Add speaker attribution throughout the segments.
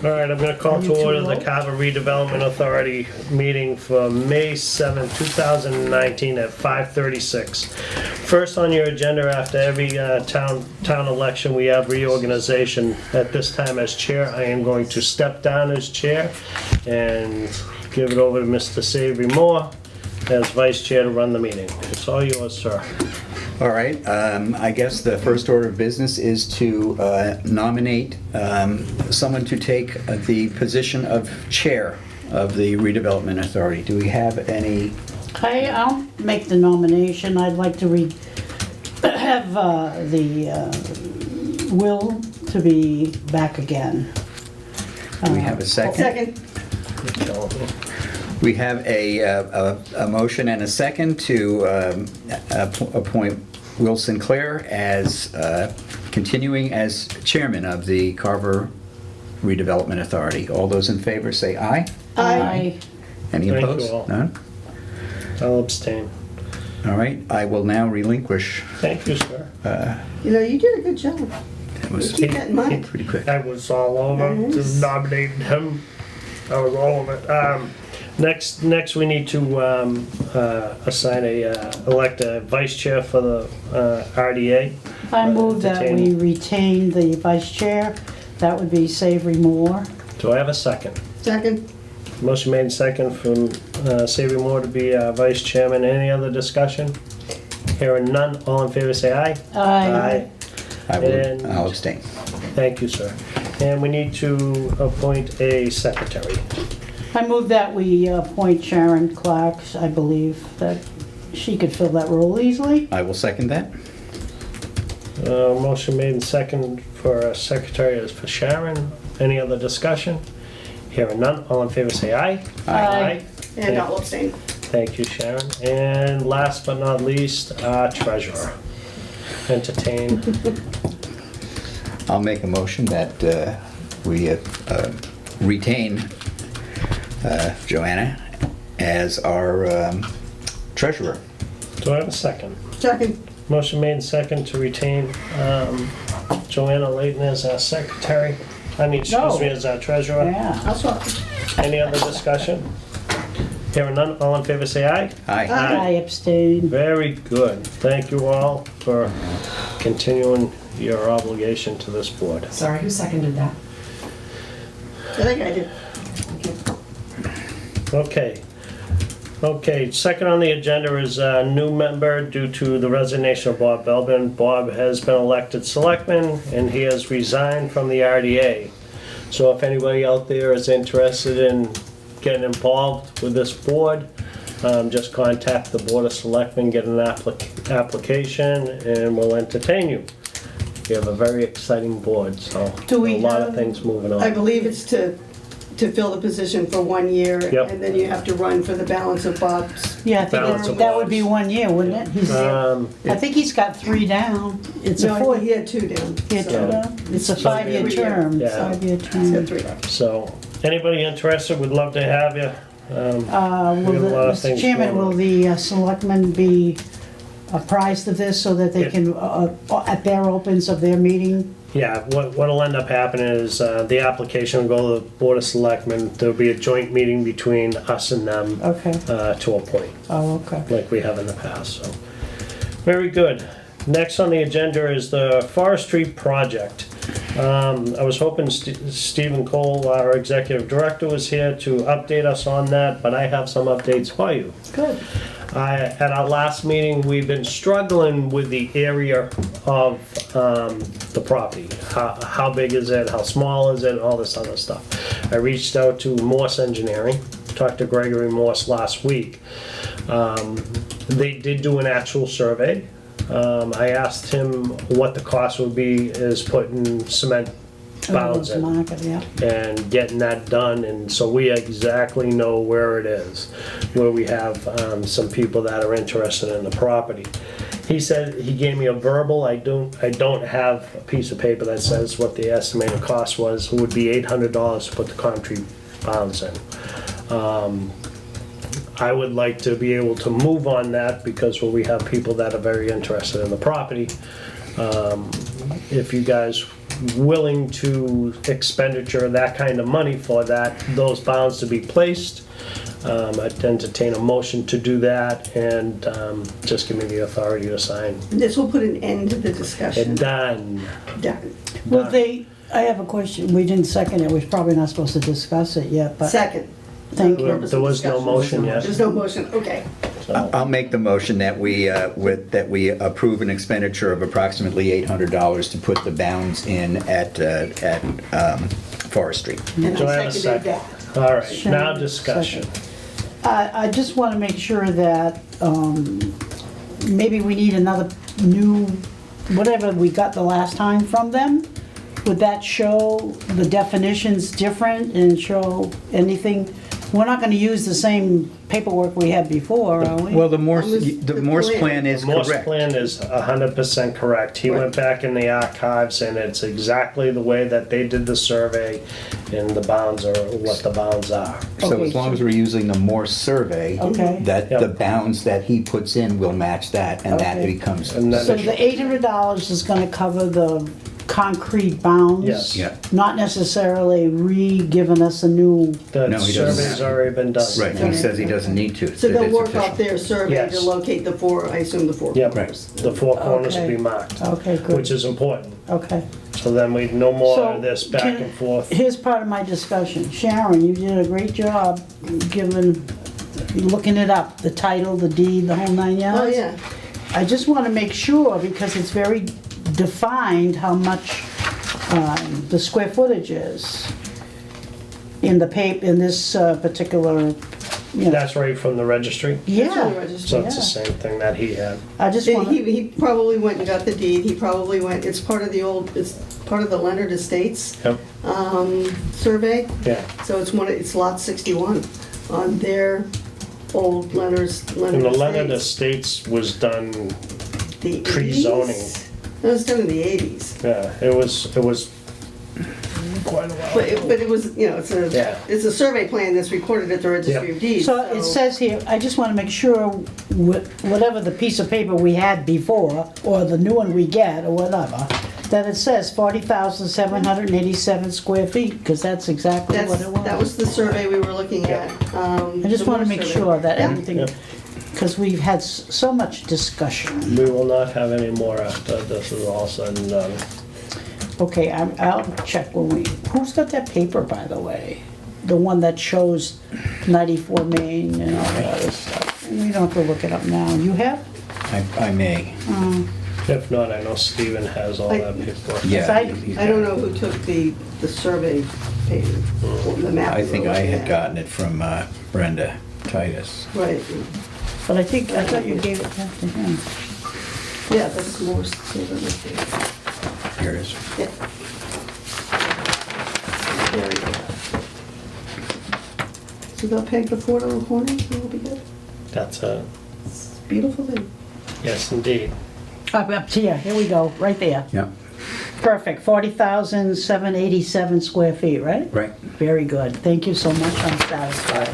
Speaker 1: All right, I'm gonna call to order the Carver Redevelopment Authority meeting for May 7, 2019 at 5:36. First on your agenda after every town election, we have reorganization. At this time as chair, I am going to step down as chair and give it over to Mr. Savory Moore as vice chair to run the meeting. It's all yours, sir.
Speaker 2: All right, I guess the first order of business is to nominate someone to take the position of chair of the Redevelopment Authority. Do we have any?
Speaker 3: I'll make the nomination. I'd like to have the Will to be back again.
Speaker 2: Do we have a second?
Speaker 4: Second.
Speaker 2: We have a motion and a second to appoint Will Sinclair as continuing as chairman of the Carver Redevelopment Authority. All those in favor say aye.
Speaker 3: Aye.
Speaker 2: Any
Speaker 1: Thank you
Speaker 2: opposed?
Speaker 1: all.
Speaker 2: None?
Speaker 1: I'll abstain.
Speaker 2: All right, I will now relinquish.
Speaker 1: Thank you, sir.
Speaker 4: You know, you did a good job.
Speaker 2: That was
Speaker 4: Keep that in mind.
Speaker 2: pretty quick.
Speaker 1: I was all over to nominate him. I was all of it. Next we need to elect a vice chair for the RDA.
Speaker 3: I move that we
Speaker 1: Entertain.
Speaker 3: retain the vice chair. That would be Savory Moore.
Speaker 1: Do I have a second?
Speaker 4: Second.
Speaker 1: Motion made second from Savory Moore to be vice chairman. Any other discussion? Hearing none, all in favor say aye.
Speaker 3: Aye.
Speaker 1: And-
Speaker 2: I'll abstain.
Speaker 1: Thank you, sir. And we need to appoint a secretary.
Speaker 3: I move that we appoint Sharon Clark. I believe that she could fill that role easily.
Speaker 2: I will second that.
Speaker 1: Motion made and second for a secretary is for Sharon. Any other discussion? Hearing none, all in favor say aye.
Speaker 3: Aye.
Speaker 4: And I'll abstain.
Speaker 1: Thank you, Sharon. And last but not least, treasurer. Entertain.
Speaker 2: I'll make a motion that we retain Joanna as our treasurer.
Speaker 1: Do I have a second?
Speaker 4: Second.
Speaker 1: Motion made and second to retain Joanna Layton as our secretary. Excuse me, as our treasurer.
Speaker 3: Yeah.
Speaker 4: I'll swap.
Speaker 1: Any other discussion? Hearing none, all in favor say aye.
Speaker 2: Aye.
Speaker 3: I abstain.
Speaker 1: Very good. Thank you all for continuing your obligation to this board.
Speaker 5: Sorry, who seconded that?
Speaker 4: I think I did.
Speaker 1: Okay, second on the agenda is a new member due to the resignation of Bob Belbin. Bob has been elected selectman and he has resigned from the RDA. So if anybody out there is interested in getting involved with this board, just contact the Board of Selectmen, get an application, and we'll entertain you. We have a very exciting board, so
Speaker 3: Do we
Speaker 1: a lot of
Speaker 3: have-
Speaker 1: things moving
Speaker 4: I
Speaker 1: on.
Speaker 4: believe it's to fill the position for 1 year.
Speaker 1: Yep.
Speaker 4: And then you have to run for the balance of Bob's.
Speaker 3: Yeah, I think
Speaker 1: Balance of
Speaker 3: that would be
Speaker 1: Bob's.
Speaker 3: 1 year, wouldn't it? I think he's got 3 down. It's a
Speaker 4: No,
Speaker 3: 4
Speaker 4: he had 2 down.
Speaker 3: year
Speaker 4: so
Speaker 3: term. It's a
Speaker 1: So
Speaker 3: 5-year
Speaker 4: maybe-
Speaker 3: term.
Speaker 1: Yeah.
Speaker 3: 5-year
Speaker 4: He's got
Speaker 3: term.
Speaker 4: 3 left.
Speaker 1: So, anybody interested, we'd love to have you. We
Speaker 3: Will
Speaker 1: have a lot of
Speaker 3: Mr.
Speaker 1: things
Speaker 3: Chairman,
Speaker 1: going on.
Speaker 3: will the selectmen be apprised of this so that they
Speaker 1: Yeah.
Speaker 3: can, at their opens of their meeting?
Speaker 1: Yeah, what'll end up happening is the application will go to the Board of Selectmen. There'll be a joint meeting between us and them
Speaker 3: Okay.
Speaker 1: to appoint,
Speaker 3: Oh, okay.
Speaker 1: like we have in the past, so. Very good. Next on the agenda is the forestry project. I was hoping Stephen Cole, our executive director, was here to update us on that, but I have some updates for you.
Speaker 3: Good.
Speaker 1: At our last meeting, we've been struggling with the area of the property. How big is it, how small is it, all this other stuff. I reached out to Morse Engineering, talked to Gregory Morse last week. They did do an actual survey. I asked him what the cost would be is putting cement bounds in
Speaker 3: Market, yeah.
Speaker 1: and getting that done, and so we exactly know where it is, where we have some people that are interested in the property. He said, he gave me a verbal, I don't have a piece of paper that says what the estimated cost was. It would be $800 to put the concrete bounds in. I would like to be able to move on that because we have people that are very interested in the property. If you guys willing to expenditure that kind of money for that, those bounds to be placed. I'd entertain a motion to do that, and just give me the authority to sign.
Speaker 4: This will put an end to the
Speaker 1: And
Speaker 4: discussion.
Speaker 1: done.
Speaker 4: Done.
Speaker 3: Well, I have a question. We didn't second it. We're probably not supposed to discuss it yet, but
Speaker 4: Second.
Speaker 3: thank you.
Speaker 1: There was no motion yet.
Speaker 4: There's no motion, okay.
Speaker 2: I'll make the motion that we approve an expenditure of approximately $800 to put the bounds in at Forest Street.
Speaker 4: And
Speaker 1: Do I have
Speaker 4: I
Speaker 1: a
Speaker 4: seconded
Speaker 1: second?
Speaker 4: that.
Speaker 1: All right,
Speaker 3: Sure.
Speaker 1: now discussion.
Speaker 3: I just want to make sure that maybe we need another new, whatever we got the last time from them. Would that show the definitions different and show anything? We're not going to use the same paperwork we had before, are we?
Speaker 2: Well, the Morse
Speaker 4: The plan.
Speaker 2: plan is
Speaker 1: The Morse
Speaker 2: correct.
Speaker 1: plan is 100% correct. He
Speaker 4: Right.
Speaker 1: went back in the archives, and it's exactly the way that they did the survey, and the bounds are what the bounds are.
Speaker 2: So
Speaker 3: Okay,
Speaker 2: as long
Speaker 3: so-
Speaker 2: as we're using the Morse survey,
Speaker 3: Okay.
Speaker 2: that
Speaker 1: Yep.
Speaker 2: the bounds that he puts in will match that, and that
Speaker 3: Okay.
Speaker 2: becomes
Speaker 1: And then-
Speaker 3: So the $800 is going to cover the concrete bounds?
Speaker 1: Yes.
Speaker 2: Yeah.
Speaker 3: Not necessarily re-giving us a new,
Speaker 1: The
Speaker 2: No, he doesn't
Speaker 1: survey's
Speaker 2: have to.
Speaker 1: already been done.
Speaker 2: right. He says he doesn't need to.
Speaker 4: So
Speaker 2: that
Speaker 4: they'll
Speaker 2: it's
Speaker 4: work
Speaker 2: official.
Speaker 4: off their survey to
Speaker 1: Yes.
Speaker 4: locate the four, I assume the four
Speaker 1: Yep,
Speaker 4: corners.
Speaker 1: the four corners will
Speaker 3: Okay.
Speaker 1: be marked,
Speaker 3: okay, good,
Speaker 1: which is important.
Speaker 3: okay.
Speaker 1: So then we no more
Speaker 3: So,
Speaker 1: of this back
Speaker 3: can-
Speaker 1: and forth.
Speaker 3: Here's part of my discussion. Sharon, you did a great job looking it up, the title, the deed, the whole 9 yards.
Speaker 4: Oh, yeah.
Speaker 3: I just want to make sure, because it's very defined how much the square footage is in the in this particular, you know.
Speaker 1: That's right from the registry,
Speaker 4: That's on the
Speaker 3: Yeah,
Speaker 4: registry.
Speaker 1: so it's the
Speaker 3: Yeah.
Speaker 1: same thing that he had.
Speaker 3: I just want to,
Speaker 4: He probably went and got the deed, he probably went, it's part of the Leonard Estates
Speaker 1: Yep,
Speaker 4: survey,
Speaker 1: yeah.
Speaker 4: so it's lot 61 on their old Leonard
Speaker 1: And the Leonard
Speaker 4: Estates.
Speaker 1: Estates was done,
Speaker 4: The
Speaker 1: pre-zoning.
Speaker 4: 80s? It was done in the 80s.
Speaker 1: yeah, it was quite a while
Speaker 4: But
Speaker 1: ago.
Speaker 4: it was, you know,
Speaker 1: Yeah.
Speaker 4: it's a survey plan that's recorded at the Registry
Speaker 1: Yeah.
Speaker 4: of Deeds.
Speaker 3: so it says here, I just want to make sure whatever the piece of paper we had before, or the new one we get, or whatever, that it says 40,787 square feet, because that's exactly what it was.
Speaker 4: That was the survey we were looking at.
Speaker 3: I just want to make sure that everything,
Speaker 1: Yep.
Speaker 3: because we've had so much discussion.
Speaker 1: We will not have any more after this is all said and done.
Speaker 3: Okay, I'll check when who's got that paper, by the way? The one that shows 94 Main and all that other stuff. We don't have to look it up now. You have?
Speaker 2: I may.
Speaker 1: If not, I know Stephen has all that paperwork.
Speaker 2: Yeah.
Speaker 3: I-
Speaker 2: he's
Speaker 4: I don't
Speaker 2: got
Speaker 4: know
Speaker 2: it.
Speaker 4: who took the survey paper, or the map.
Speaker 2: I
Speaker 4: we
Speaker 2: think
Speaker 4: were
Speaker 2: I
Speaker 4: looking
Speaker 2: had
Speaker 4: at.
Speaker 2: gotten it from Brenda Titus.
Speaker 4: Right,
Speaker 3: But I thought you gave it back to him.
Speaker 4: yeah, that's more, so let me see.
Speaker 2: Here it is.
Speaker 4: Yeah. There we go. So they'll peg the fort on the corner, that'll be good.
Speaker 1: That's a,
Speaker 4: It's a beautiful thing.
Speaker 1: yes, indeed.
Speaker 3: Up here we go, right there.
Speaker 2: Yeah,
Speaker 3: Perfect, 40,787 square feet, right?
Speaker 2: right.
Speaker 3: Very good. Thank you so much. I'm satisfied.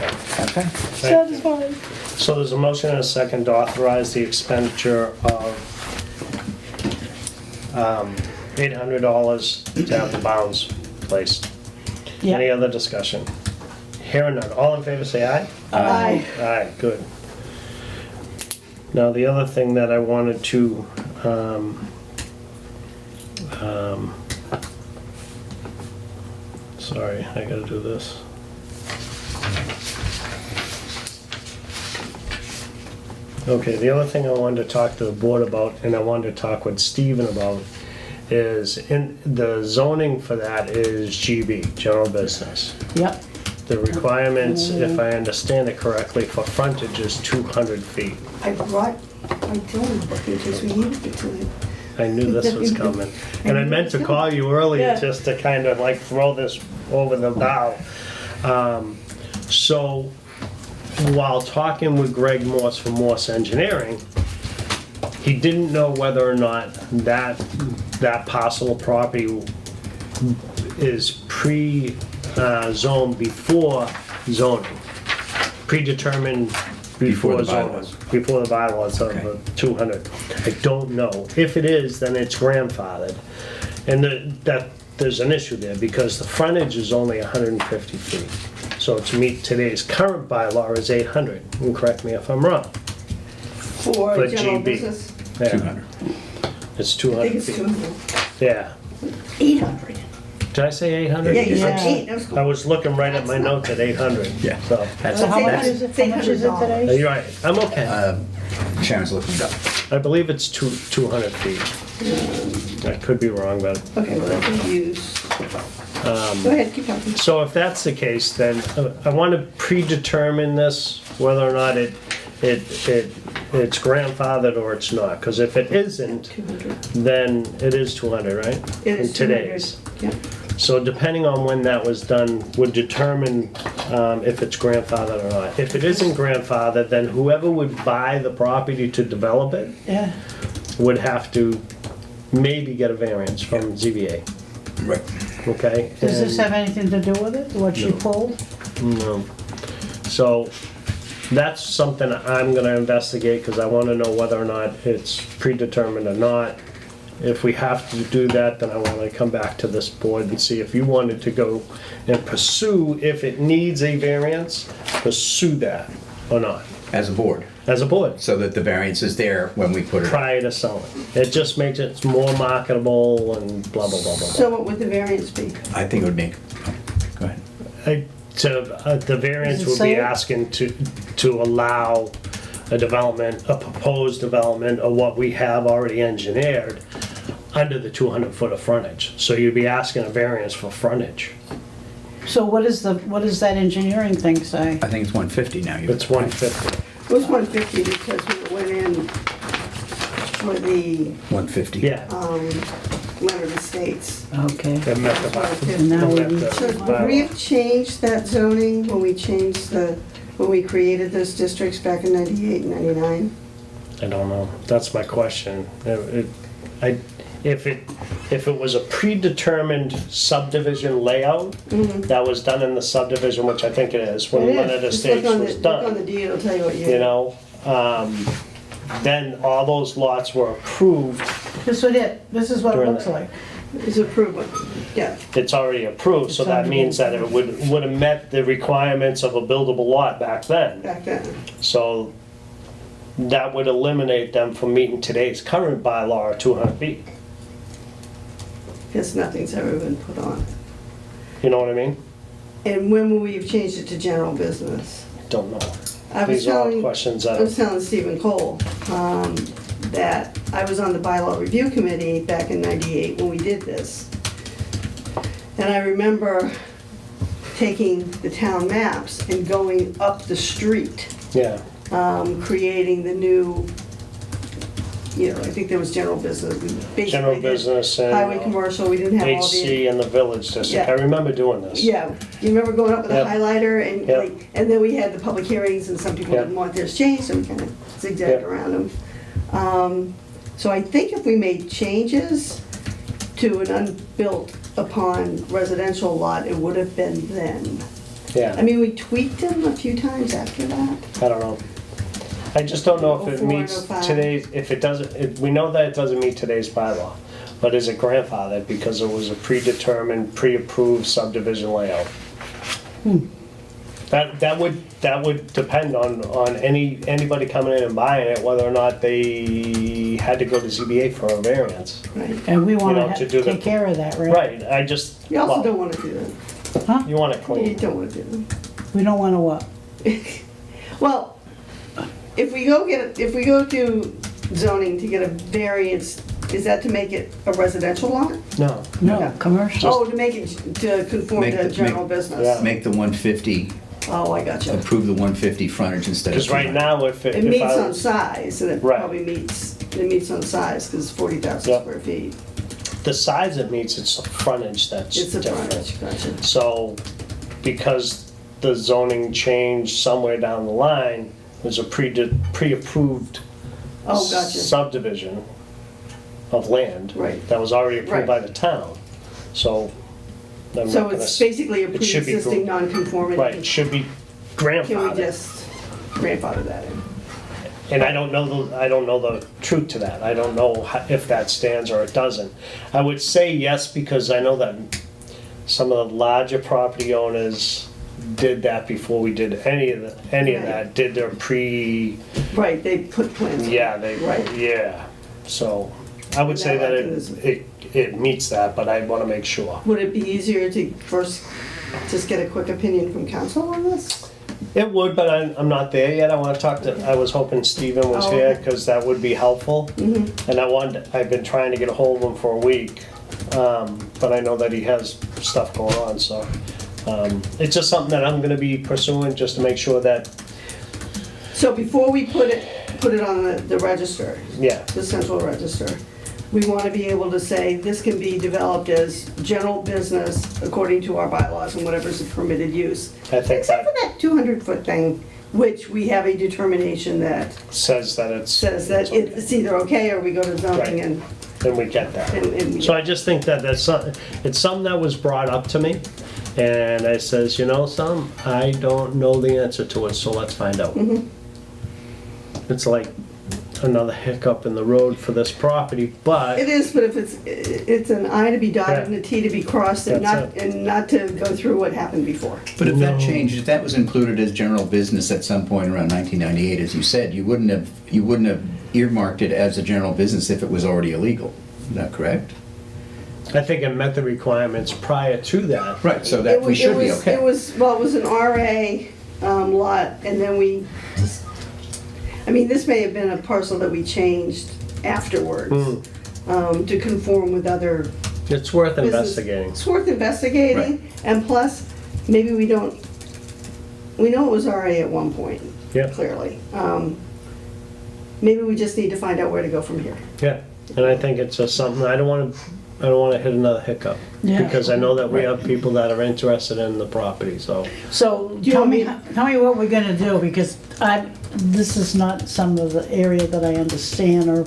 Speaker 3: Okay.
Speaker 1: you.
Speaker 3: Satisfied.
Speaker 1: So there's a motion and a second to authorize the expenditure of $800 to have the bounds placed. Any
Speaker 3: Yeah.
Speaker 1: other discussion? Hearing none. All in favor, say aye.
Speaker 4: Aye.
Speaker 1: Aye, good. Now, the other thing that I wanted to, sorry, I gotta do this. Okay, the other thing I wanted to talk to the board about, and I wanted to talk with Stephen about, is in, the zoning for that is GB, general business.
Speaker 3: Yep.
Speaker 1: The requirements, if I understand it correctly, for frontage is 200 feet.
Speaker 4: I drove a book in case we needed it tonight.
Speaker 1: I knew this was coming. And I meant to call you earlier
Speaker 3: Yeah.
Speaker 1: just to kind of like throw this over the bow. So while talking with Greg Morse from Morse Engineering, he didn't know whether or not that parcel of property is pre-zoned before zoning, predetermined
Speaker 2: Before
Speaker 1: before
Speaker 2: the
Speaker 1: zoning,
Speaker 2: bylaws.
Speaker 1: before the bylaws of
Speaker 2: Okay.
Speaker 1: the 200. I don't know. If it is, then it's grandfathered. there's an issue there, because the frontage is only 150 feet. So to meet today's current bylaw is 800, and correct me if I'm wrong.
Speaker 4: For
Speaker 1: For
Speaker 4: general
Speaker 1: GB.
Speaker 4: business,
Speaker 1: Yeah,
Speaker 2: 200.
Speaker 1: It's
Speaker 4: I
Speaker 1: 200
Speaker 4: think it's
Speaker 1: feet.
Speaker 4: 200.
Speaker 1: Yeah.
Speaker 3: 800.
Speaker 1: Did I say 800?
Speaker 4: Yeah, you said
Speaker 3: Yeah.
Speaker 4: 8, that was cool.
Speaker 1: I was looking right at my notes at 800.
Speaker 2: Yeah.
Speaker 1: So,
Speaker 2: That's,
Speaker 3: So how much
Speaker 2: that's,
Speaker 3: is it, how much is it today?
Speaker 1: you're right, I'm okay.
Speaker 2: Sharon's looking it up.
Speaker 1: I believe it's 200 feet. I could be wrong, but.
Speaker 4: Okay, well, that's a use. Go ahead, keep talking.
Speaker 1: So if that's the case, then I want to predetermine this, whether or not it's grandfathered or it's not. Because if it isn't,
Speaker 4: 200.
Speaker 1: then it is 200, right?
Speaker 4: It is
Speaker 1: In today's.
Speaker 4: 200. Yeah.
Speaker 1: So depending on when that was done would determine if it's grandfathered or not. If it isn't grandfathered, then whoever would buy the property to develop it
Speaker 3: Yeah.
Speaker 1: would have to maybe get a variance from ZBA,
Speaker 2: Right.
Speaker 1: okay?
Speaker 3: Does this
Speaker 1: And-
Speaker 3: have anything to do with it, what she pulled?
Speaker 1: No. So that's something I'm gonna investigate, because I wanna know whether or not it's predetermined or not. If we have to do that, then I wanna come back to this board and see if you wanted to go and pursue, if it needs a variance, pursue that or not,
Speaker 2: As a board,
Speaker 1: as a board,
Speaker 2: so that the variance is there when we put it.
Speaker 1: prior to selling. It just makes it more marketable and blah, blah, blah, blah, blah.
Speaker 4: So what would the variance be?
Speaker 2: I think it would make, go ahead.
Speaker 1: The variance
Speaker 3: Does it
Speaker 1: would
Speaker 3: say
Speaker 1: be
Speaker 3: it?
Speaker 1: asking to allow a development, a proposed development of what we have already engineered under the 200 foot of frontage. So you'd be asking a variance for frontage.
Speaker 3: So what is that engineering thing say?
Speaker 2: I think it's 150 now.
Speaker 1: It's 150.
Speaker 4: It was 150 because when it went in for the
Speaker 2: 150.
Speaker 1: Yeah.
Speaker 4: Leonard Estates.
Speaker 3: Okay.
Speaker 1: It met the
Speaker 3: And now we
Speaker 1: it met
Speaker 3: need
Speaker 1: the
Speaker 3: to-
Speaker 4: So would
Speaker 1: bylaw.
Speaker 4: we have changed that zoning when we changed when we created those districts back in 98 and 99?
Speaker 1: I don't know. That's my question. If it was a predetermined subdivision layout that was done in the subdivision, which I think it is, when
Speaker 4: It is.
Speaker 1: Leonard
Speaker 4: Just
Speaker 1: Estates
Speaker 4: look on
Speaker 1: was
Speaker 4: the- Look on the
Speaker 1: done,
Speaker 4: deed, it'll tell you what
Speaker 1: you
Speaker 4: year.
Speaker 1: know? Then all those lots were approved.
Speaker 3: This is it, this is what it
Speaker 1: During
Speaker 3: looks
Speaker 1: that.
Speaker 3: like.
Speaker 4: It's approved, yeah.
Speaker 1: It's already approved, so that means that it would have met the requirements of a buildable lot back then.
Speaker 4: Back then.
Speaker 1: So that would eliminate them from meeting today's current bylaw of 200 feet.
Speaker 4: Because nothing's ever been put on it.
Speaker 1: You know what I mean?
Speaker 4: And when will we have changed it to general business?
Speaker 1: Don't know.
Speaker 4: I was
Speaker 1: These are all
Speaker 4: telling,
Speaker 1: questions
Speaker 4: I was
Speaker 1: that,
Speaker 4: telling Stephen Cole that I was on the bylaw review committee back in 98 when we did this. And I remember taking the town maps and going up the street,
Speaker 1: yeah,
Speaker 4: creating the new, I think there was general business. We basically
Speaker 1: general
Speaker 4: did
Speaker 1: business
Speaker 4: Highway
Speaker 1: and
Speaker 4: commercial, we didn't have all the.
Speaker 1: HC and the village district.
Speaker 4: Yeah.
Speaker 1: I remember doing this.
Speaker 4: Yeah, you remember going up with a
Speaker 1: Yep.
Speaker 4: highlighter and
Speaker 1: Yep.
Speaker 4: and then we had the public hearings and some people
Speaker 1: Yep.
Speaker 4: didn't want theirs changed, so we kind of zigzagged
Speaker 1: Yep.
Speaker 4: around them. So I think if we made changes to an unbuilt upon residential lot, it would have been then. I
Speaker 1: Yeah,
Speaker 4: mean, we tweaked them a few times after that.
Speaker 1: I don't know. I just don't know if it
Speaker 4: 04 and
Speaker 1: meets
Speaker 4: 05.
Speaker 1: today's, if it doesn't, we know that it doesn't meet today's bylaw. But is it grandfathered because it was a predetermined, pre-approved subdivision layout? That would depend on anybody coming in and buying it, whether or not they had to go to ZBA for a variance.
Speaker 4: Right.
Speaker 3: And we want
Speaker 1: to do the-
Speaker 3: take care of that, right?
Speaker 1: Right, I just,
Speaker 4: You also
Speaker 1: well,
Speaker 4: don't want to do that.
Speaker 3: Huh?
Speaker 1: you want it
Speaker 4: You
Speaker 1: clean.
Speaker 4: don't want to do that.
Speaker 3: We don't want to what?
Speaker 4: Well, if we go to zoning to get a variance, is that to make it a residential lot?
Speaker 1: No,
Speaker 3: No,
Speaker 4: Yeah.
Speaker 3: commercial.
Speaker 4: Oh, to make it, to conform
Speaker 2: Make
Speaker 4: to
Speaker 2: the-
Speaker 4: general
Speaker 1: Yeah.
Speaker 4: business?
Speaker 2: Make the 150,
Speaker 4: Oh, I got you.
Speaker 2: approve the 150 frontage instead of
Speaker 1: because right
Speaker 2: 200.
Speaker 1: now if
Speaker 4: It
Speaker 1: if
Speaker 4: meets
Speaker 1: I
Speaker 4: on
Speaker 1: was,
Speaker 4: size, and it
Speaker 1: Right.
Speaker 4: probably meets on size, because it's 40,000
Speaker 1: Yep.
Speaker 4: square feet.
Speaker 1: the size it meets, it's the frontage that's
Speaker 4: It's a
Speaker 1: different.
Speaker 4: frontage, gotcha.
Speaker 1: So, because the zoning changed somewhere down the line, there's a pre-approved
Speaker 4: Oh, gotcha.
Speaker 1: subdivision of land.
Speaker 4: Right.
Speaker 1: That was already approved
Speaker 4: Right.
Speaker 1: by the town, so. I'm
Speaker 4: So
Speaker 1: not gonna
Speaker 4: it's basically a
Speaker 1: it should be
Speaker 4: pre-existing
Speaker 1: Right, it
Speaker 4: non-conformity.
Speaker 1: should be
Speaker 4: Can we
Speaker 1: grandfathered.
Speaker 4: just grandfather that in?
Speaker 1: And I don't know the truth to that. I don't know if that stands or it doesn't. I would say yes, because I know that some of the larger property owners did that before we did any of that, did their
Speaker 4: Right, they put plans. Right.
Speaker 1: yeah. So I would say that it meets that, but I wanna make sure.
Speaker 4: Would it be easier to first just get a quick opinion from council on this?
Speaker 1: It would, but I'm not there yet. I wanna talk to, I was hoping Stephen was
Speaker 4: Oh,
Speaker 1: here,
Speaker 4: okay.
Speaker 1: cause that would be helpful. And I've been trying to get a hold of him for a week, but I know that he has stuff going on, so. It's just something that I'm gonna be pursuing, just to make sure that,
Speaker 4: So before we put it on the register,
Speaker 1: yeah,
Speaker 4: the central register, we want to be able to say this can be developed as general business according to our bylaws and whatever's a permitted use.
Speaker 1: I think
Speaker 4: Except
Speaker 1: that
Speaker 4: for that 200-foot thing, which we have a determination that
Speaker 1: says that it's.
Speaker 4: says that it's either okay or we go to zoning
Speaker 1: Right.
Speaker 4: and
Speaker 1: Then we get that.
Speaker 4: we
Speaker 1: So I just think that it's something that was brought up to me, and I says, you know, I don't know the answer to it, so let's find out. It's like another hiccup in the road for this property, but
Speaker 4: It is, but if it's an I to be dotted and a T to be crossed and
Speaker 1: That's
Speaker 4: not to go through what happened before.
Speaker 2: But if that
Speaker 1: No.
Speaker 2: changed, if that was included as general business at some point around 1998, as you said, you wouldn't have earmarked it as a general business if it was already illegal. Is that correct?
Speaker 1: I think it met the requirements prior to that.
Speaker 2: Right, so that we should be okay.
Speaker 4: It was an RA lot, and then we just, I mean, this may have been a parcel that we changed afterwards to conform with other
Speaker 1: It's worth
Speaker 4: business.
Speaker 1: investigating.
Speaker 4: It's worth investigating, and plus, maybe we know it was RA at one point,
Speaker 1: Yeah,
Speaker 4: clearly. Maybe we just need to find out where to go from here.
Speaker 1: yeah. And I think it's just something, I don't wanna hit another hiccup.
Speaker 3: Yeah.
Speaker 1: Because I know that we have people that are interested in the property, so.
Speaker 3: So
Speaker 4: Do you
Speaker 3: tell
Speaker 4: want
Speaker 3: me,
Speaker 4: me-
Speaker 3: tell me what we're gonna do, because this is not some of the area that I understand or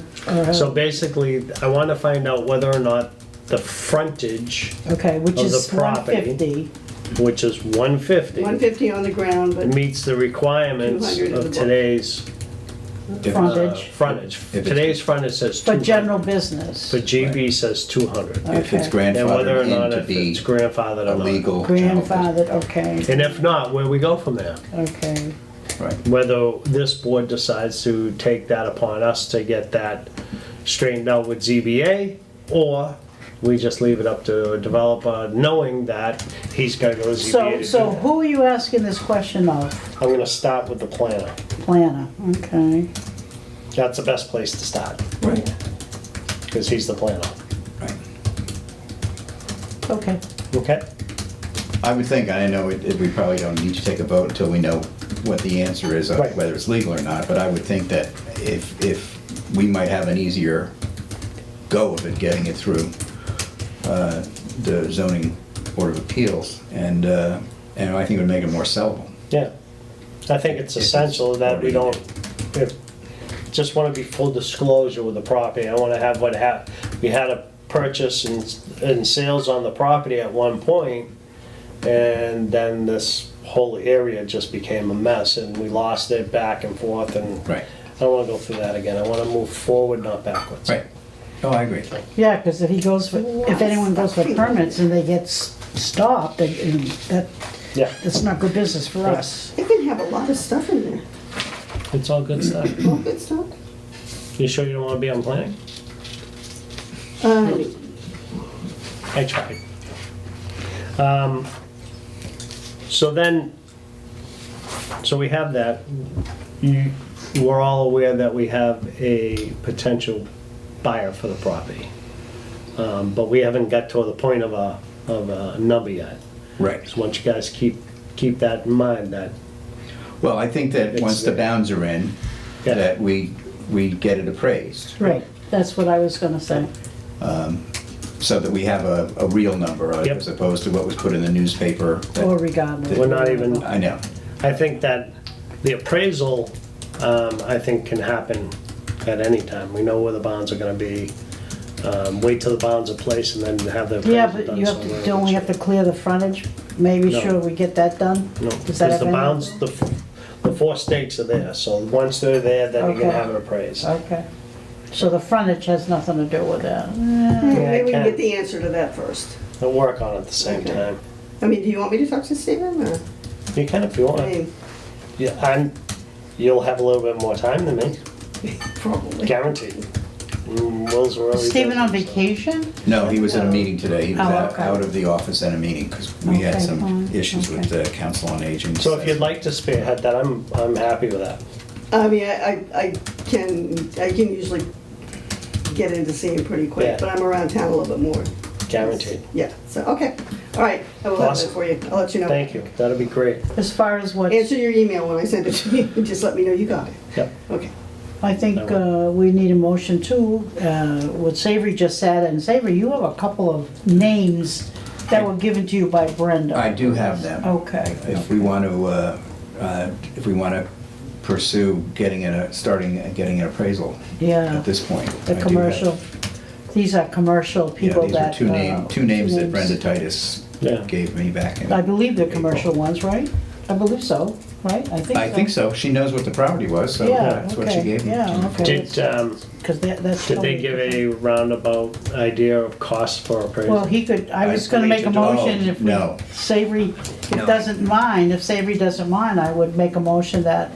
Speaker 1: So
Speaker 3: have.
Speaker 1: basically, I wanna find out whether or not the frontage,
Speaker 3: Okay, which
Speaker 1: of
Speaker 3: is
Speaker 1: the property.
Speaker 3: 150.
Speaker 1: which is 150,
Speaker 4: 150 on the ground, but
Speaker 1: meets the requirements
Speaker 4: 200 in the
Speaker 1: of
Speaker 4: book.
Speaker 1: today's
Speaker 3: Frontage.
Speaker 1: frontage.
Speaker 2: If it's-
Speaker 1: Today's frontage says
Speaker 3: For
Speaker 1: 200.
Speaker 3: general business.
Speaker 1: But GB says 200.
Speaker 2: If it's
Speaker 3: Okay.
Speaker 1: And whether or
Speaker 2: grandfathered
Speaker 1: not
Speaker 2: in to
Speaker 1: if
Speaker 2: be
Speaker 1: it's grandfathered
Speaker 2: a
Speaker 1: or not.
Speaker 2: legal general business.
Speaker 3: Grandfathered, okay,
Speaker 1: And if not, where we go from there?
Speaker 3: okay.
Speaker 2: Right.
Speaker 1: Whether this board decides to take that upon us to get that straightened out with ZBA, or we just leave it up to a developer knowing that he's gotta go to ZBA
Speaker 3: So,
Speaker 1: to do
Speaker 3: so
Speaker 1: that.
Speaker 3: who are you asking this question of?
Speaker 1: I'm gonna start with the planner.
Speaker 3: Planner, okay.
Speaker 1: That's the best place to start,
Speaker 2: Right.
Speaker 1: because he's the planner.
Speaker 2: Right.
Speaker 3: Okay.
Speaker 1: Okay?
Speaker 2: I would think, I know we probably don't need to take a vote until we know what the answer is,
Speaker 1: Right.
Speaker 2: whether it's legal or not, but I would think that if we might have an easier go of it, getting it through the zoning board of appeals, and I think it would make it more sellable.
Speaker 1: Yeah. I think it's essential that we don't, just wanna be full disclosure with the property. I wanna have we had a purchase and sales on the property at one point, and then this whole area just became a mess, and we lost it back and forth, and
Speaker 2: Right.
Speaker 1: I don't wanna go through that again. I wanna move forward, not backwards.
Speaker 2: Right. Oh, I agree.
Speaker 3: Yeah, because if anyone goes for permits and they get stopped,
Speaker 1: Yeah,
Speaker 3: that's not good business for us.
Speaker 4: it can have a lot of stuff in there.
Speaker 1: it's all good stuff.
Speaker 4: All good stuff.
Speaker 1: You sure you don't wanna be on planning? I tried. So we have that. We're all aware that we have a potential buyer for the property. But we haven't got to the point of a number yet.
Speaker 2: Right.
Speaker 1: So once you guys keep that in mind, that,
Speaker 2: Well, I think that
Speaker 1: It's
Speaker 2: once the
Speaker 1: there.
Speaker 2: bounds are in,
Speaker 1: Yeah.
Speaker 2: that we get it appraised,
Speaker 3: Right, that's what I was gonna say.
Speaker 2: so that we have a real number,
Speaker 1: Yep.
Speaker 2: as opposed to what was put in the newspaper. that-
Speaker 3: Or regardless.
Speaker 1: we're not even,
Speaker 2: I know.
Speaker 1: I think that the appraisal, I think can happen at any time. We know where the bounds are gonna be. Wait till the bounds are placed and then have the
Speaker 3: Yeah,
Speaker 1: appraisal
Speaker 3: but
Speaker 1: done.
Speaker 3: you have
Speaker 1: so we're
Speaker 3: to,
Speaker 1: in
Speaker 3: don't we
Speaker 1: good
Speaker 3: have to
Speaker 1: shape.
Speaker 3: clear the frontage? Maybe
Speaker 1: No.
Speaker 3: sure we get that done?
Speaker 1: No,
Speaker 3: Does
Speaker 1: because
Speaker 3: that have
Speaker 1: the
Speaker 3: any-
Speaker 1: bounds, the 4 stakes are there, so once they're there, then you can
Speaker 3: Okay.
Speaker 1: have it appraised.
Speaker 3: Okay. So the frontage has nothing to do with that?
Speaker 4: Maybe we can
Speaker 1: can.
Speaker 4: get the answer to that first.
Speaker 1: I'll work on it at the same
Speaker 4: Okay.
Speaker 1: time.
Speaker 4: I mean, do you want me to talk to Stephen, or?
Speaker 1: You can if you
Speaker 4: I
Speaker 1: want.
Speaker 4: mean,
Speaker 1: Yeah, you'll have a little bit more time than me,
Speaker 4: probably.
Speaker 1: guaranteed. Will's really
Speaker 3: Stephen on
Speaker 1: busy, so.
Speaker 3: vacation?
Speaker 2: No, he was at a meeting today. He was
Speaker 3: Oh,
Speaker 2: out
Speaker 3: okay.
Speaker 2: out of the office at a meeting because we had
Speaker 3: Okay,
Speaker 2: some
Speaker 3: fine,
Speaker 2: issues with the Council on Aging.
Speaker 1: So if you'd like to spearhead that, I'm happy with that.
Speaker 4: I mean, I can usually get into seeing pretty
Speaker 1: Yeah.
Speaker 4: quick, but I'm around town a little bit more.
Speaker 1: Guaranteed.
Speaker 4: Yeah, so, okay, all right, I will have
Speaker 1: Awesome.
Speaker 4: that for you, I'll let you know.
Speaker 1: Thank you, that'd be great.
Speaker 3: As far as what,
Speaker 4: Answer your email when I send it to you, just let me know you got it.
Speaker 1: Yep.
Speaker 4: Okay.
Speaker 3: I think we need a motion too, what Savory just said, and Savory, you have a couple of names that were given to you by Brenda.
Speaker 2: I do have them.
Speaker 3: Okay.
Speaker 2: If we want to pursue getting getting an appraisal
Speaker 3: Yeah,
Speaker 2: at this point.
Speaker 3: the
Speaker 2: I do have-
Speaker 3: commercial, these are commercial
Speaker 2: Yeah,
Speaker 3: people
Speaker 2: these are
Speaker 3: that.
Speaker 2: two names that
Speaker 3: names.
Speaker 2: Brenda Titus
Speaker 1: Yeah.
Speaker 2: gave me back in.
Speaker 3: I believe they're
Speaker 2: April.
Speaker 3: commercial ones, right? I believe so, right?
Speaker 2: I think so. She knows what the property was, so
Speaker 3: Yeah,
Speaker 2: that's what she
Speaker 3: okay,
Speaker 2: gave me.
Speaker 3: yeah, okay.
Speaker 1: Did,
Speaker 3: Because that's.
Speaker 1: did they
Speaker 3: totally
Speaker 1: give
Speaker 3: different.
Speaker 1: a roundabout idea of cost for appraisal?
Speaker 3: Well, he could, I was
Speaker 2: I
Speaker 3: gonna make a
Speaker 1: believe to do-
Speaker 3: motion if we,
Speaker 2: no.
Speaker 3: Savory,
Speaker 2: No.
Speaker 3: doesn't mind, if Savory doesn't mind, I would make a motion that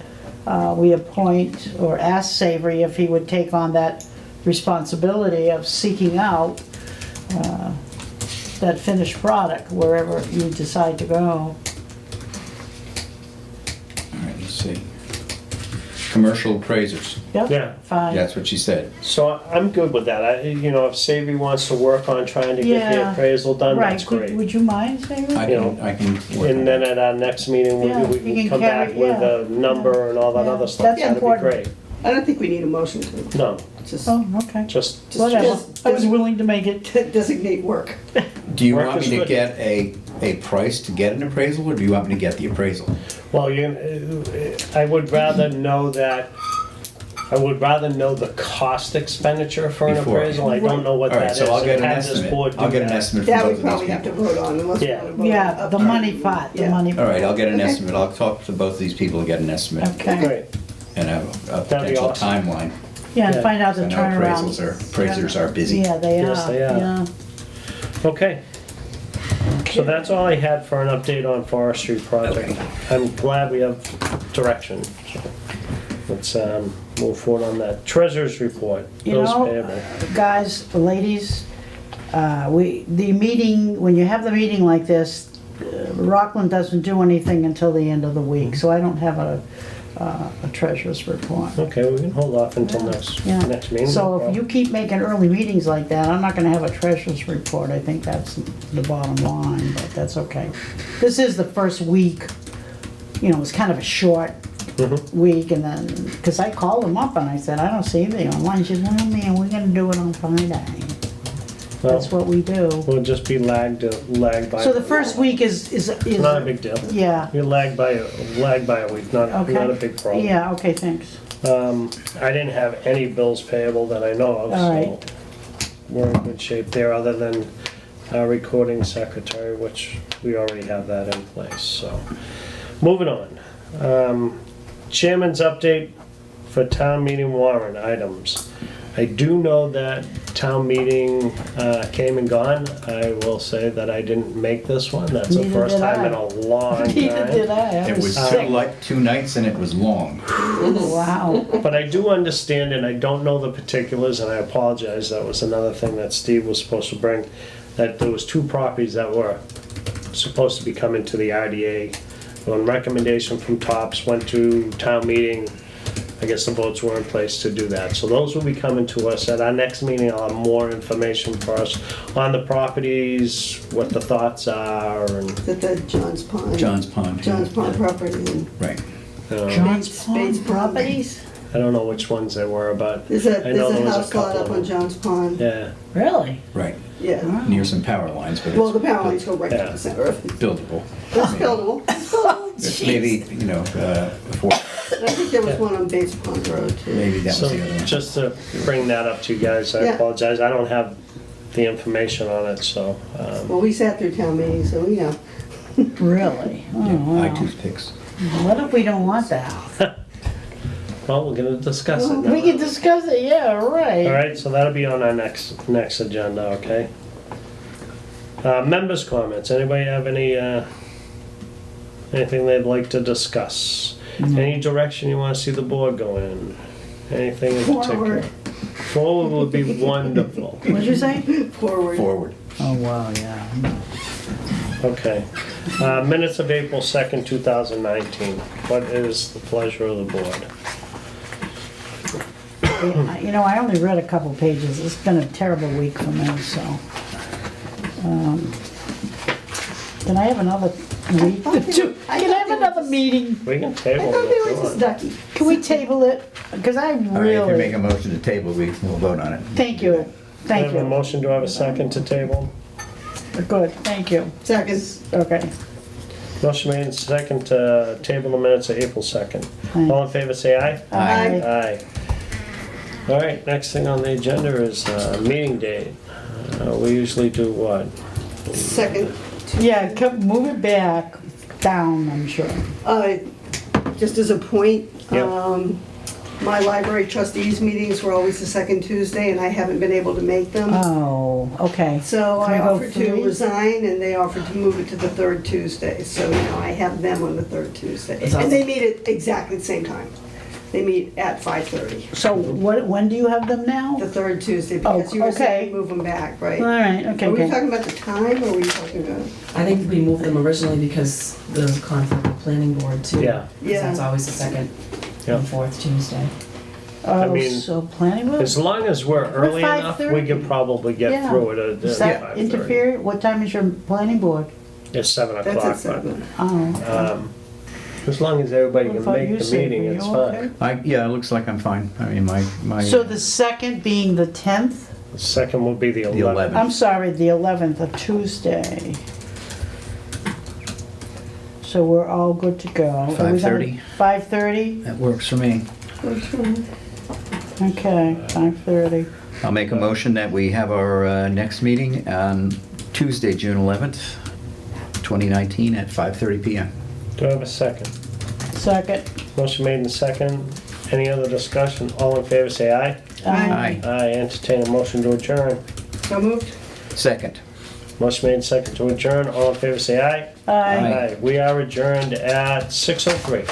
Speaker 3: we appoint or ask Savory if he would take on that responsibility of seeking out that finished product wherever you decide to go.
Speaker 2: All right, let's see. Commercial appraisers.
Speaker 1: Yeah.
Speaker 3: Yep, fine.
Speaker 2: That's what she said.
Speaker 1: So I'm good with that. If Savory wants to work on trying to get the
Speaker 3: Yeah.
Speaker 1: appraisal done,
Speaker 3: Right,
Speaker 1: that's great.
Speaker 3: would you mind, Savory?
Speaker 2: I
Speaker 1: You
Speaker 2: can,
Speaker 1: know,
Speaker 2: I can work on
Speaker 1: And then
Speaker 2: that.
Speaker 1: at our next meeting, we
Speaker 3: Yeah,
Speaker 1: we
Speaker 3: you
Speaker 1: can
Speaker 3: can
Speaker 1: come
Speaker 3: carry-
Speaker 1: back with
Speaker 3: yeah,
Speaker 1: a number and all that
Speaker 3: yeah.
Speaker 1: other stuff.
Speaker 3: That's
Speaker 1: That'd be
Speaker 3: important.
Speaker 1: great.
Speaker 4: I don't think we need a motion to,
Speaker 1: No,
Speaker 4: just
Speaker 3: Oh, okay,
Speaker 1: just,
Speaker 3: whatever,
Speaker 4: just-
Speaker 3: I was willing to make it.
Speaker 4: designate work.
Speaker 2: Do you
Speaker 1: Work
Speaker 2: want
Speaker 1: is
Speaker 2: me to
Speaker 1: good.
Speaker 2: get a price to get an appraisal, or do you want me to get the appraisal?
Speaker 1: well, I would rather know the cost expenditure for an
Speaker 2: Before.
Speaker 1: appraisal. I don't know what
Speaker 2: All
Speaker 1: that
Speaker 2: right,
Speaker 1: is.
Speaker 2: so I'll get
Speaker 1: and
Speaker 2: an
Speaker 1: have this
Speaker 2: estimate.
Speaker 1: board
Speaker 2: I'll
Speaker 1: do
Speaker 2: get an
Speaker 1: that.
Speaker 2: estimate from
Speaker 4: That we
Speaker 2: both of these
Speaker 4: probably have to
Speaker 2: people.
Speaker 4: vote on unless we
Speaker 1: Yeah.
Speaker 4: want to vote.
Speaker 3: Yeah,
Speaker 4: up
Speaker 3: the
Speaker 4: front.
Speaker 3: money part, the
Speaker 4: Yeah.
Speaker 3: money.
Speaker 2: All right, I'll get an
Speaker 4: Okay.
Speaker 2: estimate. I'll talk to both of these people, get an estimate
Speaker 3: Okay,
Speaker 1: Great.
Speaker 2: and a
Speaker 1: be
Speaker 2: potential
Speaker 1: awesome.
Speaker 2: timeline.
Speaker 3: yeah, and
Speaker 1: Yeah.
Speaker 3: find out the
Speaker 2: I know
Speaker 3: turnaround.
Speaker 2: appraisers are busy.
Speaker 3: Yeah, they are.
Speaker 1: Yes, they are.
Speaker 3: Yeah.
Speaker 1: Okay. So that's all I had for an update on forestry project.
Speaker 2: Okay.
Speaker 1: I'm glad we have direction. So let's move forward on that. Treasurer's report,
Speaker 3: You
Speaker 1: bills
Speaker 3: know,
Speaker 1: payable.
Speaker 3: guys, ladies, the meeting, when you have the meeting like this, Rockland doesn't do anything until the end of the week, so I don't have a treasurer's report.
Speaker 1: Okay, we can hold off until
Speaker 3: Yeah.
Speaker 1: next meeting.
Speaker 3: So
Speaker 1: no
Speaker 3: if you
Speaker 1: problem.
Speaker 3: keep making early meetings like that, I'm not gonna have a treasurer's report. I think that's the bottom line, but that's okay. This is the first week, it's kind of a short week, and then, because I called them up and I said, I don't see anything online. She said, oh man, we're gonna do it on Friday.
Speaker 1: Well,
Speaker 3: That's what we do.
Speaker 1: we'll just be lagged by.
Speaker 3: So the first week is.
Speaker 1: Not a big deal.
Speaker 3: Yeah,
Speaker 1: You lag by a week, not
Speaker 3: okay.
Speaker 1: a big problem.
Speaker 3: Yeah, okay, thanks.
Speaker 1: I didn't have any bills payable that I know of,
Speaker 3: All
Speaker 1: so
Speaker 3: right.
Speaker 1: we're in good shape there, other than our recording secretary, which we already have that in place, so. Moving on. Chairman's update for town meeting warrant items. I do know that town meeting came and gone. I will say that I didn't make this one. That's the
Speaker 3: Neither
Speaker 1: first
Speaker 3: did
Speaker 1: time
Speaker 3: I.
Speaker 1: in a long
Speaker 3: Neither did
Speaker 1: time.
Speaker 3: I. I
Speaker 2: It was
Speaker 3: sick.
Speaker 2: like 2 nights and it was long.
Speaker 3: Wow.
Speaker 1: But I do understand, and I don't know the particulars, and I apologize, that was another thing that Steve was supposed to bring, that there was 2 properties that were supposed to be coming to the RDA. On recommendation from TOPS, went to town meeting. I guess the votes were in place to do that. So those will be coming to us. At our next meeting, I'll have more information for us on the properties, what the thoughts are, and,
Speaker 4: The John's Pond.
Speaker 2: John's Pond.
Speaker 4: John's Pond property, and
Speaker 2: Right.
Speaker 3: John's
Speaker 4: Bates
Speaker 3: Pond
Speaker 4: Pond.
Speaker 3: properties?
Speaker 1: I don't know which ones they were, but
Speaker 4: there's a,
Speaker 1: I know
Speaker 4: there's
Speaker 1: there
Speaker 4: a
Speaker 1: was a
Speaker 4: house lot
Speaker 1: couple
Speaker 4: up
Speaker 1: of
Speaker 4: on
Speaker 1: them.
Speaker 4: John's Pond.
Speaker 1: Yeah.
Speaker 3: Really?
Speaker 2: Right.
Speaker 4: Yeah.
Speaker 2: Near some power lines, but
Speaker 4: Well, the
Speaker 2: it's
Speaker 4: power lines go right to
Speaker 1: Yeah.
Speaker 4: the center of it.
Speaker 2: buildable.
Speaker 4: It's buildable. It's buildable.
Speaker 2: It's maybe, before,
Speaker 4: And I think there was one on Bates Pond Road too.
Speaker 2: maybe that
Speaker 1: So
Speaker 2: was the other one.
Speaker 1: just to bring that up to you guys, I
Speaker 4: Yeah.
Speaker 1: apologize. I don't have the information on it, so.
Speaker 4: Well, we sat through town meeting, so we know.
Speaker 3: Really? Oh,
Speaker 2: Yeah, eye
Speaker 3: wow.
Speaker 2: toothpicks.
Speaker 3: What if we don't want that?
Speaker 1: Well, we're gonna discuss it now.
Speaker 3: We can discuss it, yeah, right.
Speaker 1: All right, so that'll be on our next agenda, okay? Members' comments, anybody have anything they'd like to discuss? Any direction you wanna see the board go in? Anything in particular?
Speaker 4: Forward.
Speaker 1: Forward would be wonderful.
Speaker 3: What'd you say?
Speaker 4: Forward.
Speaker 2: Forward.
Speaker 3: Oh, wow, yeah.
Speaker 1: Okay. Minutes of April 2nd, 2019. What is the pleasure of the board?
Speaker 3: You know, I only read a couple pages. It's been a terrible week for me, so. Can I have another week? Can I have another meeting?
Speaker 1: We can
Speaker 4: I
Speaker 1: table
Speaker 4: thought
Speaker 1: it
Speaker 4: they
Speaker 1: if
Speaker 4: were
Speaker 1: you
Speaker 4: just
Speaker 1: want.
Speaker 4: ducky.
Speaker 3: Can we table it? Because I
Speaker 2: All right, if you make
Speaker 3: really,
Speaker 2: a motion to table, we'll vote on it.
Speaker 3: thank you,
Speaker 1: Do I
Speaker 3: thank
Speaker 1: have a
Speaker 3: you.
Speaker 1: motion, do I have a second to table?
Speaker 3: Good, thank you.
Speaker 4: Seconds.
Speaker 3: Okay.
Speaker 1: Motion made and second to table the minutes of April 2nd.
Speaker 3: Aye.
Speaker 1: All in favor, say aye.
Speaker 3: Aye.
Speaker 1: Aye. All right, next thing on the agenda is meeting date. We usually do what?
Speaker 4: Second.
Speaker 3: Yeah, move it back, down, I'm sure.
Speaker 4: Just as a point,
Speaker 1: Yep.
Speaker 4: my library trustees meetings were always the second Tuesday, and I haven't been able to make them.
Speaker 3: Oh, okay.
Speaker 4: So
Speaker 3: Can
Speaker 4: I
Speaker 3: we go
Speaker 4: offered to
Speaker 3: three?
Speaker 4: resign, and they offered to move it to the third Tuesday. So now I have them on the third Tuesday.
Speaker 5: Is that-
Speaker 4: And they meet at exactly the same time. They meet at 5:30,
Speaker 3: So when do you have them now?
Speaker 4: the third Tuesday,
Speaker 3: Oh,
Speaker 4: because you were saying
Speaker 3: okay.
Speaker 4: move them back,
Speaker 3: All
Speaker 4: right?
Speaker 3: right, okay,
Speaker 4: Are we
Speaker 3: okay.
Speaker 4: talking about the time, or were you talking about?
Speaker 5: I think we moved them originally because there was a conflict with planning board too.
Speaker 1: Yeah.
Speaker 5: 'Cause that's always the second
Speaker 1: Yeah.
Speaker 5: and fourth Tuesday.
Speaker 1: I
Speaker 3: Oh,
Speaker 1: mean,
Speaker 3: so planning board?
Speaker 1: As long as we're early enough, we
Speaker 3: 5:30.
Speaker 1: can probably get
Speaker 3: Yeah.
Speaker 1: through it at
Speaker 3: Does that
Speaker 1: 5:30.
Speaker 3: interfere? What time is your planning board?
Speaker 1: It's 7
Speaker 4: That's
Speaker 1: o'clock,
Speaker 4: at
Speaker 1: but
Speaker 4: 7.
Speaker 3: Oh.
Speaker 1: as long as everybody
Speaker 3: What
Speaker 1: can
Speaker 3: about
Speaker 1: make
Speaker 3: you,
Speaker 1: the
Speaker 3: Sid?
Speaker 1: meeting,
Speaker 3: Are
Speaker 1: it's
Speaker 3: you
Speaker 1: fine.
Speaker 3: okay?
Speaker 2: Yeah, it looks like I'm fine. I mean, my.
Speaker 3: So the second being the 10th?
Speaker 1: The second will be the
Speaker 2: The
Speaker 1: 11th.
Speaker 2: 11th.
Speaker 3: I'm sorry, the 11th, a Tuesday. So we're all good to go.
Speaker 2: 5:30?
Speaker 3: 5:30?
Speaker 2: That works for me.
Speaker 3: Okay, 5:30.
Speaker 2: I'll make a motion that we have our next meeting on Tuesday, June 11th, 2019 at 5:30 PM.
Speaker 1: Do I have a second?
Speaker 3: Second.
Speaker 1: Motion made and second. Any other discussion? All in favor, say aye.
Speaker 2: Aye.
Speaker 1: Aye, entertain a motion to adjourn.
Speaker 4: So moved?
Speaker 2: Second.
Speaker 1: Motion made and second to adjourn. All in favor, say aye.
Speaker 3: Aye.
Speaker 1: We are adjourned at 6:03.